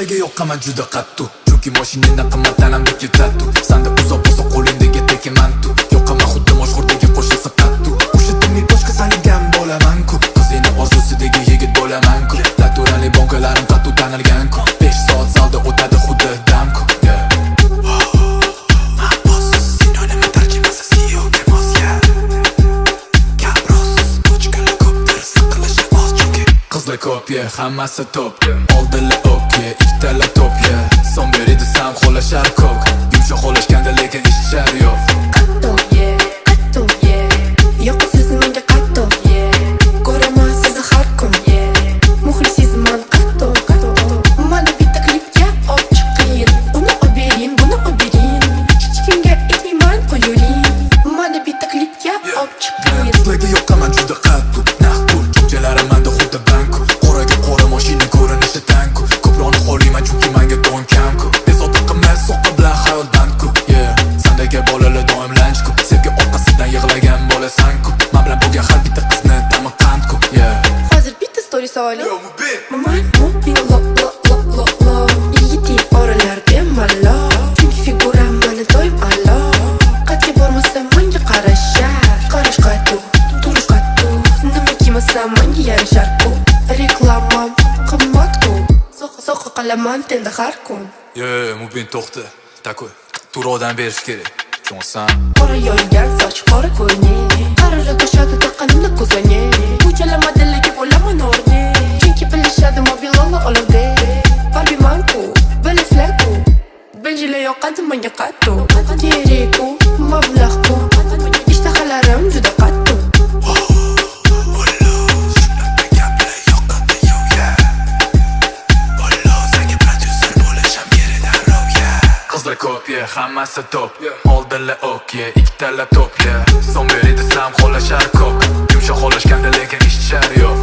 Sizlarga yoqaman juda qattiq, chunki mashinani qimmat tanamdagi tatu. Sanda uzoq bo'lsa qo'lingdagi teki mantu. Yoqaman xuddi mashhurdagi qo'shilsa qattu. O'sha dinni boshqa sanigan bo'laman-ku. Qizning orzusidagi yigit bo'laman-ku. Naturali bonkalarim qattu tanilgan-ku. 5 soat zalda o'tadi xuddi damku. Qizlar ko'p, hammasi top. Oldinlar okey, ikkitalar top, son beri desam xo'lashar ko'k. Yumshoq xo'lashganda lekin ishlar yo'q. Qatto, qatto, yoqasiz menga qatto, ko'raman sizni har kun, muxlisizman qatto, mana bitta klipga olib chiqing, uni olib bering, buni olib bering, hech kimga aytmayman qo'yuring, mana bitta klipga olib chiqing. Sizlarga yoqaman juda qattiq, naqd cho'jalarim manda xuddi banku. Qoraga qora mashina ko'rinishi tanku. Ko'proqni xo'layman chunki menga doim kamku. Bezovta qilmas so'qqa bilan hayot bandku. Sandagi bolalar doim lanchku. Sevgi orqasidan yig'lagan bo'lasan-ku. Men bilan bo'lgan har bitta qizni ta'mi qandku. Hozir bitta story soling. Mamay mobil lo. Yigiting oralar bemalol, chunki figuram mana doim a'lo. Qatga bormasam menga qarashar, qarash qattu, turish qattu. Nima kiymasam menga yarashar-ku. Reklamam qimmat-ku. So'qqa qalaman tenda har kun. Mubin to'xta. Takoy. Turodan berish kerak. Tushunsan? Qora yoygan soch, qora ko'ylak, qarara to'shadi taqqanimda ko'zani. Bu jalamadiligi bo'laman o'rni, chunki bilishadi mobillar olovda. Barbiman-ku, bilasizlar-ku, benjila yoqadi menga qattu. Kerak-ku, mablag'-ku, ishtahalarim juda qattu. Qizlar ko'p, hammasi top. Oldinlar okey, ikkitalar top, son beri desam xo'lashar ko'k. Yumshoq xo'lashganda lekin ishlar yo'q.